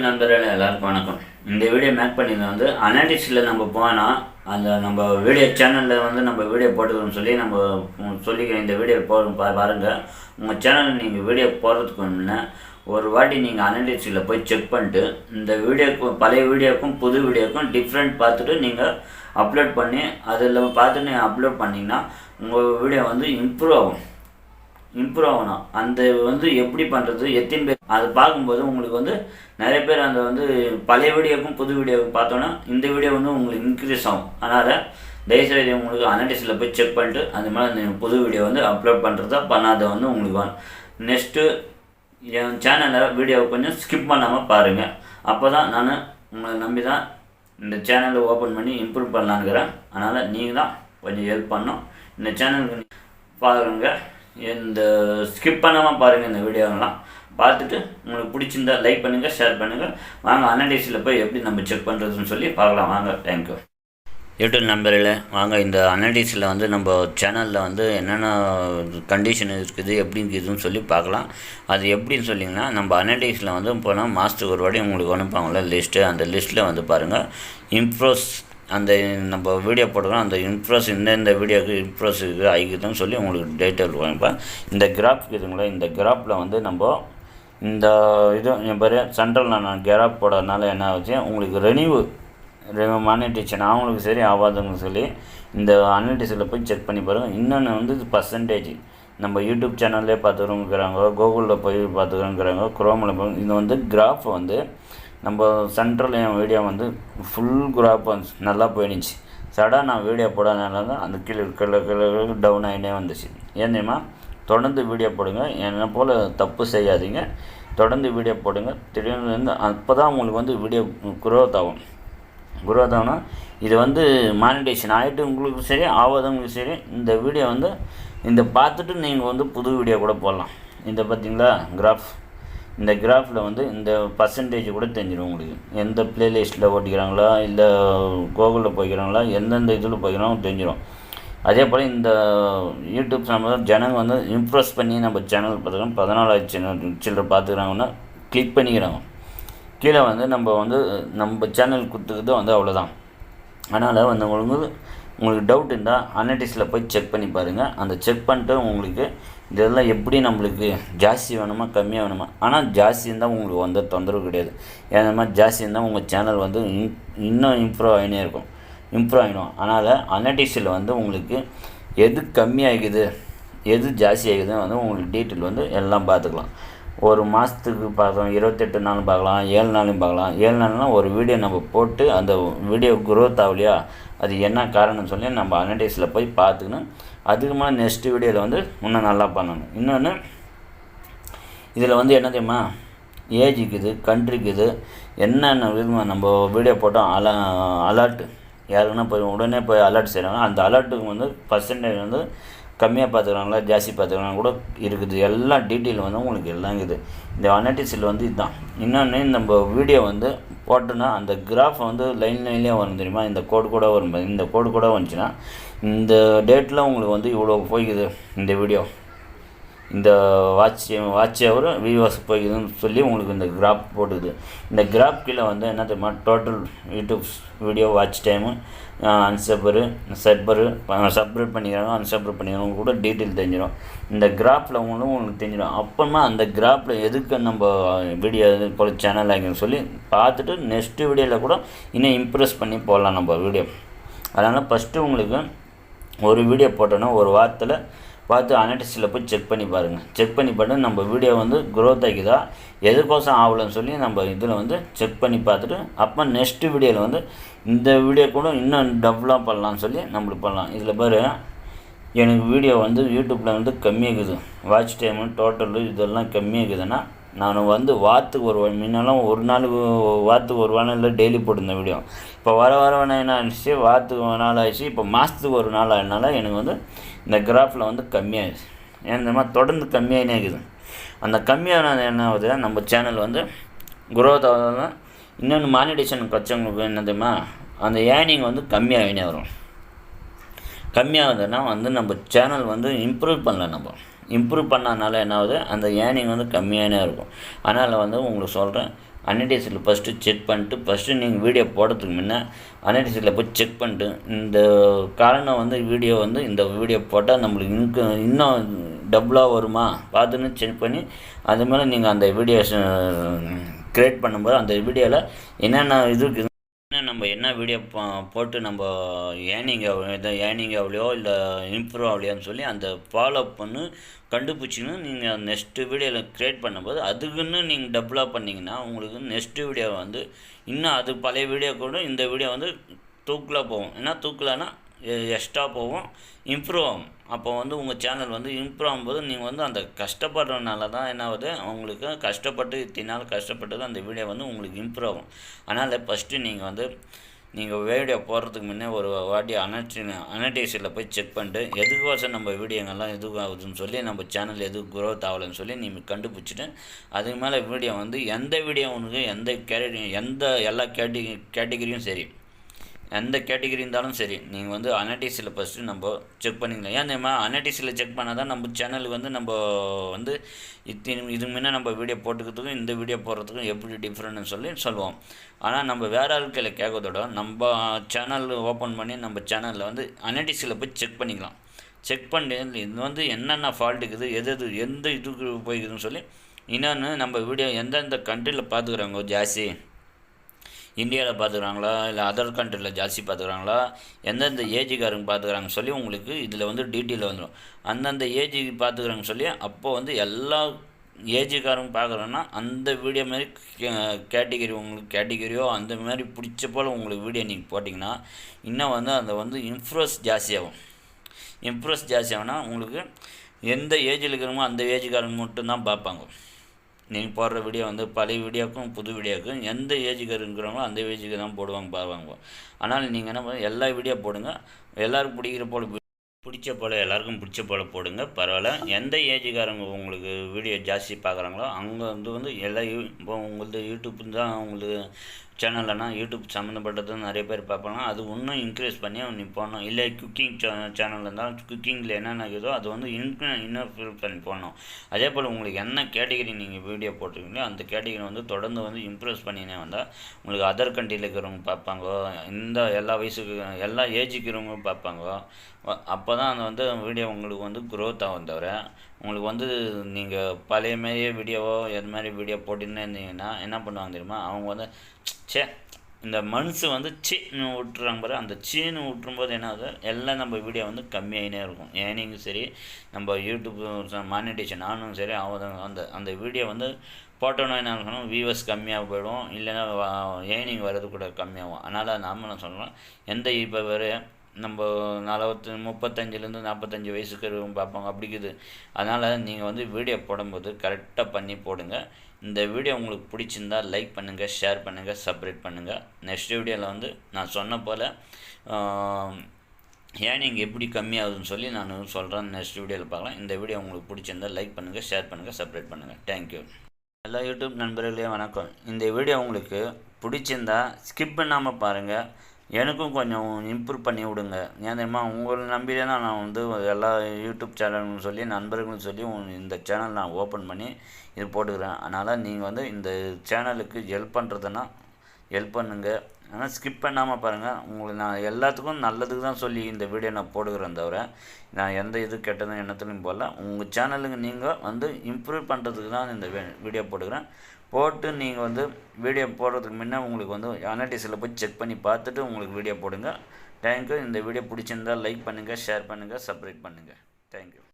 நண்பர்களே எல்லாருக்கும் வணக்கம். இந்த வீடியோ மேக் பண்ணியிருந்தேன் வந்து அனாலிட்டிக்ஸில் நம்ம போனால் அந்த நம்ம வீடியோ சேனலில் வந்து நம்ம வீடியோ போட்டுக்கணும்னு சொல்லி நம்ம சொல்லிக்கிறேன். இந்த வீடியோ பாருங்கள். உங்கள் சேனலில் நீங்கள் வீடியோ போடுறதுக்கு முன்னே ஒரு வாட்டி நீங்கள் அனாலிட்டிக்ஸில் போய் செக் பண்ணிட்டு இந்த வீடியோக்கும் பழைய வீடியோக்கும் புது வீடியோக்கும் டிஃப்ரெண்ட் பார்த்துட்டு நீங்கள் அப்லோட் பண்ணி அதில் பார்த்துட்டு நீங்கள் அப்லோட் பண்ணிங்கன்னா உங்கள் வீடியோ வந்து இம்ப்ரூவ் ஆகணும். அந்த வந்து எப்படி பண்ணுறது எத்தனை பேர் அது பார்க்கும்போது உங்களுக்கு வந்து நிறைய பேர் அந்த வந்து பழைய வீடியோக்கும் புது வீடியோக்கும் பார்த்தோன்னா இந்த வீடியோ வந்து உங்களுக்கு இன்க்ரீஸ் ஆகும். அதனால் தயவுசெய்து உங்களுக்கு அனாலிட்டிக்ஸில் போய் செக் பண்ணிட்டு அந்த மாதிரி அந்த புது வீடியோ வந்து அப்லோட் பண்ணுறதா பண்ணாத வந்து உங்களுக்கு வேணும். நெக்ஸ்ட்டு என் சேனலில் வீடியோவை கொஞ்சம் ஸ்கிப் பண்ணாமல் பாருங்கள். அப்போ தான் நான் உங்களை நம்பி தான் இந்த சேனலை ஓப்பன் பண்ணி இம்ப்ரூவ் பண்ணலான்னுக்கிறேன். அதனால் நீங்கள் தான் கொஞ்சம் ஹெல்ப் பண்ணணும். இந்த சேனலுக்கு பாருங்கள், இந்த ஸ்கிப் பண்ணாமல் பாருங்கள். இந்த வீடியோவெல்லாம் பார்த்துட்டு உங்களுக்கு பிடிச்சிருந்தா லைக் பண்ணுங்கள், ஷேர் பண்ணுங்கள். வாங்க அனாலிட்டிக்ஸில் போய் எப்படி நம்ம செக் பண்ணுறதுன்னு சொல்லி பார்க்கலாம். வாங்க. தேங்க்யூ. யூடியூப் நம்பரில் வாங்க. இந்த அனாலிட்டிக்ஸில் வந்து நம்ம சேனலில் வந்து என்னென்ன கண்டிஷன் இருக்குது எப்படி இருக்குதுன்னு சொல்லி பார்க்கலாம். அது எப்படின்னு சொல்லிங்கன்னா, நம்ம அனாலிட்டிக்ஸில் வந்து போனால் மாதத்துக்கு ஒரு வாட்டி உங்களுக்கு அனுப்பாங்கள லிஸ்ட்டு, அந்த லிஸ்ட்டில் வந்து பாருங்கள் இம்ப்ரோஸ் அந்த நம்ம வீடியோ போட்டுக்கிறோம். அந்த இம்ப்ரெஸ் இந்த வீடியோக்கு இம்ப்ரெஸ் இருக்குது ஆகிக்குதுன்னு சொல்லி உங்களுக்கு டேட்டா இப்போ இந்த கிராஃப் இருக்குதுங்களா, இந்த கிராஃபில் வந்து நம்ம இந்த இது என் பேர் சென்ட்ரலில் நான் கிராஃப் போடுறதுனால என்ன ஆச்சு, உங்களுக்கு ரெனியூ மானிட்டேஷன் அவங்களுக்கு சரி ஆகாதுன்னு சொல்லி இந்த அனாலிட்டிக்ஸில் போய் செக் பண்ணி பாருங்கள். இன்னொன்று வந்து இது பர்சன்டேஜ் நம்ம யூடியூப் சேனல்லே பார்த்துக்கிறோங்கிறாங்க, கூகுளில் போய் பார்த்துக்கிறோங்கிறாங்க, குரோமில் போய் இது வந்து கிராஃப் வந்து நம்ம சென்ட்ரல் என் வீடியோ வந்து ஃபுல் கிராஃப் வந்து நல்லா போயிடுச்சு. சடாக நான் வீடியோ போடாதனால தான் அந்த கீழே டவுன் ஆகினே வந்துச்சு. ஏன் தெரியுமா, தொடர்ந்து வீடியோ போடுங்க. என்னை போல் தப்பு செய்யாதீங்க, தொடர்ந்து வீடியோ போடுங்க. திடீர்னு வந்து அப்போ தான் உங்களுக்கு வந்து வீடியோ குரோத் ஆகும்னா இது வந்து மானிட்டேஷன் ஆகிட்டு உங்களுக்கு சரி ஆகாதவங்களுக்கு சரி இந்த வீடியோ வந்து இந்த பார்த்துட்டு நீங்கள் வந்து புது வீடியோ கூட போடலாம். இந்த பார்த்தீங்களா கிராஃப், இந்த கிராஃபில் வந்து இந்த பர்சன்டேஜ் கூட தெரிஞ்சிடும் உங்களுக்கு. எந்த ப்ளேலிஸ்ட்டில் ஓட்டிக்கிறாங்களா இல்லை கூகுளில் போய்க்கிறாங்களா எந்தெந்த இதில் போய்க்கிறாங்க தெரிஞ்சிடும். அதே போல் இந்த யூடியூப் சேனல் ஜனங்க வந்து இம்ப்ரெஸ் பண்ணி நம்ம சேனல் பார்த்துக்கிறோம் 14,000 சில்லரை பார்த்துக்கிறாங்கன்னா கிளிக் பண்ணிக்கிறாங்க. கீழே வந்து நம்ம சேனல் கொடுத்துக்கிறது வந்து அவ்வளோதான். அதனால் வந்து உங்களுக்கு டவுட் இருந்தால் அனாலிட்டிக்ஸில் போய் செக் பண்ணி பாருங்கள். அந்த செக் பண்ணிட்டு உங்களுக்கு இதெல்லாம் எப்படி நம்மளுக்கு ஜாஸ்தி வேணுமா கம்மியாக வேணுமா, ஆனால் ஜாஸ்தி இருந்தால் உங்களுக்கு வந்து தொந்தரவு கிடையாது. ஏன்னா மாதிரி ஜாஸ்தி இருந்தால் உங்கள் சேனல் வந்து இன்னும் இம்ப்ரூவ் ஆகிடும். அதனால் அனாலிட்டிக்ஸில் வந்து உங்களுக்கு எது கம்மியாகிக்குது எது ஜாஸ்தி ஆகிக்குதுன்னு வந்து உங்களுக்கு டீட்டெயில் வந்து எல்லாம் பார்த்துக்கலாம். ஒரு மாதத்துக்கு பார்க்கலாம், 28 நாள் பார்க்கலாம், 7 நாளையும் பார்க்கலாம். 7 நாள்னால் ஒரு வீடியோ நம்ம போட்டு அந்த வீடியோ குரோத் ஆகலையா அது என்ன காரணம்னு சொல்லி நம்ம அனாலிட்டிக்ஸில் போய் பார்த்துக்கணும். அதுக்கு மேலே நெக்ஸ்ட் வீடியோவில் வந்து இன்னும் நல்லா பண்ணணும். இன்னொன்று இதில் வந்து என்ன தெரியுமா, ஏஜ் இருக்குது, கண்ட்ரி இருக்குது, என்னென்ன விதமாக நம்ம வீடியோ போட்டோம் அலர்ட் யாருக்குன்னா போய் உடனே போய் அலர்ட் செய்கிறாங்க. அந்த அலர்ட்டுக்கு வந்து பர்சன்டேஜ் வந்து கம்மியாக பார்த்துக்கிறாங்களா ஜாஸ்தி பார்த்துக்கிறாங்க கூட இருக்குது. எல்லா டீட்டெயில் வந்து உங்களுக்கு எல்லாம் இருக்குது. இந்த அனாலிட்டிக்ஸில் வந்து இதுதான். இன்னொன்று நம்ம வீடியோ வந்து போட்டோன்னா அந்த கிராஃப் வந்து லைன்லேயே வரும் தெரியுமா, இந்த கோடு வரும். இந்த கோடு வந்துச்சுன்னா இந்த டேட்டில் உங்களுக்கு வந்து இவ்வளோ போய்க்குது இந்த வீடியோ, இந்த வாட்ச் ஹவர் வியூவர்ஸ் போய்க்குதுன்னு சொல்லி உங்களுக்கு இந்த கிராஃப் போட்டுக்குது. இந்த கிராஃப் கீழே வந்து என்ன தெரியுமா, total YouTube video watch time, subscribe பண்ணிக்கிறாங்க அன்சப்ஸ்கிரைப் பண்ணிக்கிறாங்க கூட டீட்டெயில் தெரிஞ்சிடும். இந்த கிராஃபில் உங்களுக்கு தெரிஞ்சிடும். அப்புறமா அந்த கிராஃபில் எதுக்கு நம்ம வீடியோ போல் சேனல் ஆகின்னு சொல்லி பார்த்துட்டு நெக்ஸ்ட்டு வீடியோவில் கூட இன்னும் இம்ப்ரெஸ் பண்ணி போடலாம் நம்ம வீடியோ. அதனால் ஃபஸ்ட்டு உங்களுக்கு ஒரு வீடியோ போட்டோன்னா ஒரு வாரத்தில் பார்த்து அனாலிட்டிக்ஸில் போய் செக் பண்ணி பாருங்கள். செக் பண்ணி பார்த்து நம்ம வீடியோ வந்து குரோத் ஆகிதா எதுக்கோசம் ஆகலன்னு சொல்லி நம்ம இதில் வந்து செக் பண்ணி பார்த்துட்டு அப்போ நெக்ஸ்ட்டு வீடியோவில் வந்து இந்த வீடியோ கூட இன்னும் டெவலப் பண்ணலான்னு சொல்லி நம்மளுக்கு பண்ணலாம். இதில் பாரு, எனக்கு வீடியோ வந்து யூடியூப்பில் வந்து கம்மியாகுது, வாட்ச் டைமு டோட்டலு இதெல்லாம் கம்மியாகுதுன்னா நான் வந்து வாரத்துக்கு முன்னெல்லாம் ஒரு நாளுக்கு வாரத்துக்கு ஒரு நாள் டெய்லி போட்டிருந்தேன் வீடியோ. இப்போ வர என்ன ஆயிடுச்சு, வாரத்துக்கு ஒரு நாள் ஆயிடுச்சு, இப்போ மாதத்துக்கு ஒரு நாள் ஆகினால எனக்கு வந்து இந்த கிராஃபில் வந்து கம்மியாகிடுச்சு. ஏன் இந்த மாதிரி தொடர்ந்து கம்மியாகினே இருக்குது. அந்த கம்மியானது என்ன ஆகுது, நம்ம சேனல் வந்து குரோத் ஆகுதுன்னா இன்னொன்று மானிட்டேஷன் கச்சவங்களுக்கு என்ன தெரியுமா, அந்த ஏர்னிங் வந்து கம்மியாகினே வரும். கம்மியாகுதுன்னா வந்து நம்ம சேனல் வந்து இம்ப்ரூவ் பண்ணல. இம்ப்ரூவ் பண்ணனால என்ன ஆகுது, அந்த ஏர்னிங் வந்து கம்மியானே இருக்கும். அதனால் வந்து உங்களுக்கு சொல்கிறேன், அனடைசரில் ஃபஸ்ட்டு செக் பண்ணிட்டு நீங்கள் வீடியோ போடுறதுக்கு முன்னே அனடைசரில் போய் செக் பண்ணிட்டு இந்த காரணம் வீடியோ இந்த வீடியோ போட்டால் நம்மளுக்கு இன்னும் டபுளாக வருமா பார்த்துன்னு செக் பண்ணி அது மேலே நீங்கள் அந்த வீடியோ க்ரியேட் பண்ணும்போது அந்த வீடியோவில் என்னென்ன இது நம்ம என்ன வீடியோ போட்டு நம்ம ஏர்னிங் ஆகலையோ இல்லை இம்ப்ரூவ் ஆகலையோன்னு சொல்லி அந்த ஃபாலோ பண்ணி கண்டுபிடிச்சின்னு நீங்கள் நெக்ஸ்ட்டு வீடியோவில் க்ரியேட் பண்ணும்போது அதுக்குன்னு நீங்கள் டபுளாக பண்ணிங்கன்னா உங்களுக்கு நெக்ஸ்ட்டு வீடியோ இன்னும் அது பழைய வீடியோ கூட இந்த வீடியோ தூக்கலாக போகும். ஏன்னா தூக்கலான்னா எக்ஸ்ட்ரா போகும், இம்ப்ரூவ் ஆகும். அப்போ உங்கள் சேனல் இம்ப்ரூவ் ஆகும்போது நீங்கள் அந்த கஷ்டப்படுறதுனால தான் என்ன ஆகுது, உங்களுக்கு கஷ்டப்பட்டு இத்தனால கஷ்டப்பட்டது அந்த வீடியோ உங்களுக்கு இம்ப்ரூவ் ஆகும். அதனால் ஃபஸ்ட்டு நீங்கள் வீடியோ போடுறதுக்கு முன்னே ஒரு வாட்டி அனடைசரில் போய் செக் பண்ணிட்டு எதுக்கோசம் நம்ம வீடியோங்கள்லாம் எதுக்கு ஆகுதுன்னு சொல்லி நம்ம சேனல் எதுக்கு க்ரோத் ஆகலைன்னு சொல்லி நீங்கள் கண்டுபிடிச்சிட்டு அதுக்கு மேலே வீடியோ எந்த வீடியோ உனக்கு எல்லா கேட்டகிரியும் சரி, எந்த கேட்டகிரி இருந்தாலும் சரி நீங்கள் அனடைசரில் ஃபஸ்ட்டு நம்ம செக் பண்ணிக்கலாம். ஏன் தெரியுமா, அனடைசரில் செக் பண்ணால் தான் நம்ம சேனலுக்கு நம்ம இதுக்கு முன்னே நம்ம வீடியோ போட்டுக்கிறதுக்கும் இந்த வீடியோ போடுறதுக்கும் எப்படி டிஃப்ரெண்ட்னு சொல்லுவோம். ஆனால் நம்ம வேறு ஆட்களை கேட்கறதோட நம்ம சேனல் ஓப்பன் பண்ணி நம்ம சேனலில் அனடைசரில் போய் செக் பண்ணிக்கலாம். செக் பண்ணி இது என்னென்ன ஃபால்ட் இருக்குது, எந்த இதுக்கு போய்க்குதுன்னு சொல்லி இன்னொன்று நம்ம வீடியோ எந்தெந்த கண்ட்ரியில் பார்த்துக்குறாங்க ஜாஸ்தி, இந்தியாவில் பார்த்துக்குறாங்களா இல்லை அதர் கண்ட்ரியில் ஜாஸ்தி பார்த்துக்குறாங்களா, எந்தெந்த ஏஜுக்காரங்க பார்த்துக்குறாங்கன்னு சொல்லி உங்களுக்கு இதில் டீட்டெயில் வந்துடும். அந்தந்த ஏஜுக்கு பார்த்துக்குறாங்கன்னு சொல்லி அப்போ எல்லா ஏஜுக்காரங்க பார்க்குறோன்னா அந்த வீடியோ மாதிரி கேட்டகிரி உங்களுக்கு கேட்டகிரியோ அந்த மாதிரி பிடிச்ச போல் உங்களுக்கு வீடியோ நீங்கள் போட்டிங்கன்னா இன்னும் அந்த இம்ப்ரெஸ் ஜாஸ்தியாகும். இம்ப்ரெஸ் ஜாஸ்தியாகும்னா உங்களுக்கு எந்த ஏஜில் இருக்கிறவங்க அந்த ஏஜுக்காரங்க மட்டும்தான் பார்ப்பாங்க. நீங்கள் போடுற வீடியோ பழைய வீடியோக்கும் புது வீடியோக்கும் எந்த ஏஜுக்கு இருக்கிறவங்களோ அந்த ஏஜுக்கு தான் பார்ப்பாங்க. ஆனால் நீங்கள் என்ன எல்லா வீடியோ போடுங்க, எல்லோருக்கும் பிடிச்ச போல் எல்லாருக்கும் பிடிச்ச போல் போடுங்க, பரவாயில்ல. எந்த ஏஜுக்காரங்க உங்களுக்கு வீடியோ ஜாஸ்தி பார்க்குறாங்களோ அங்கே எல்லா இப்போ உங்களுக்கு யூடியூப் தான் உங்களுக்கு சேனல்னா யூடியூப் சம்மந்தப்பட்டது நிறைய பேர் பார்ப்பாங்க. அது இன்னும் இன்க்ரீஸ் பண்ணி நீ போடணும். இல்லை குக்கிங் சேனல் இருந்தால் குக்கிங்கில் என்னென்ன இருக்குதோ அது இன்னும் ஃபில் பண்ணி போடணும். அதே போல் உங்களுக்கு என்ன கேட்டகிரி நீங்கள் வீடியோ போட்டிருக்கீங்களோ அந்த கேட்டகிரி தொடர்ந்து இம்ப்ரெஸ் பண்ணினே வந்தால் உங்களுக்கு அதர் கண்ட்ரியில் இருக்கிறவங்க பார்ப்பாங்க, இந்த எல்லா வயசுக்கு எல்லா ஏஜுக்கு இருக்கிறவங்க பார்ப்பாங்க. அப்போ தான் அந்த வீடியோ உங்களுக்கு க்ரோத் ஆகும். தவிர உங்களுக்கு நீங்கள் பழைய மாதிரியே வீடியோவோ எது மாதிரி வீடியோ போட்டுன்னு இருந்தீங்கன்னா என்ன பண்ணுவாங்க தெரியுமா, அவங்க சே இந்த மனசு சீன்னு விட்டுறாங்க பாரு, அந்த சீன்னு விட்டுரும்போது என்ன ஆகுது, எல்லாம் நம்ம வீடியோ கம்மியாகினே இருக்கும். ஏனிங்கும் சரி, நம்ம யூடியூப் மானிட்டேஷன் ஆனும் சரி அந்த வீடியோ போட்டோன்னா என்ன இருக்கணும், வியூவர்ஸ் கம்மியாக போயிடும், இல்லைன்னா ஏர்னிங் வர்றது கூட கம்மியாகும். அதனால் நாம் என்ன சொல்லலாம், இப்போ வேறு நம்ம 35லேருந்து 45 வயசுக்கு பார்ப்பாங்க அப்படிக்குது. அதனால் நீங்கள் வீடியோ போடும்போது கரெக்டாக பண்ணி போடுங்க. இந்த வீடியோ உங்களுக்கு பிடிச்சிருந்தால் லைக் பண்ணுங்கள், ஷேர் பண்ணுங்கள், சப்ஸ்கிரைப் பண்ணுங்கள். நெக்ஸ்ட் வீடியோவில் நான் சொன்ன போல் ஏர்னிங் எப்படி கம்மியாகுதுன்னு சொல்லி நான் சொல்கிறேன். நெக்ஸ்ட் வீடியோவில் பார்க்கலாம். இந்த வீடியோ உங்களுக்கு பிடிச்சிருந்தால் லைக் பண்ணுங்கள், ஷேர் பண்ணுங்கள், சப்ஸ்கிரைப் பண்ணுங்கள். தேங்க்யூ. எல்லா யூடியூப் நண்பர்களே வணக்கம். இந்த வீடியோ உங்களுக்கு பிடிச்சிருந்தா ஸ்கிப் பண்ணாமல் பாருங்கள். எனக்கும் கொஞ்சம் இம்ப்ரூவ் பண்ணி விடுங்க. ஏன் தெரியுமா, உங்களை நம்பியே தான் நான் எல்லா யூடியூப் சேனல்னு சொல்லி நண்பர்களும் சொல்லி இந்த சேனல் நான் ஓப்பன் பண்ணி இது போட்டுக்கிறேன். அதனால் நீங்கள் இந்த சேனலுக்கு ஹெல்ப் பண்ணுறதுன்னா ஹெல்ப் பண்ணுங்க. ஆனால் ஸ்கிப் பண்ணாமல் பாருங்கள். உங்களுக்கு நான் எல்லாத்துக்கும் நல்லதுக்கு தான் சொல்லி இந்த வீடியோ நான் போடுகிறேன். தவிர நான் எந்த இது கெட்டதும் எண்ணத்துலையும் போடல. உங்கள் சேனலுக்கு நீங்கள் இம்ப்ரூவ் பண்ணுறதுக்கு தான் இந்த வீடியோ போட்டுக்கிறேன். போட்டு நீங்கள் வீடியோ போடுறதுக்கு முன்னே உங்களுக்கு அனடைசரில் போய் செக் பண்ணி பார்த்துட்டு உங்களுக்கு வீடியோ போடுங்க. தேங்க்யூ. இந்த வீடியோ பிடிச்சிருந்தால் லைக் பண்ணுங்கள், ஷேர் பண்ணுங்கள், சப்ஸ்கிரைப் பண்ணுங்கள். தேங்க்யூ.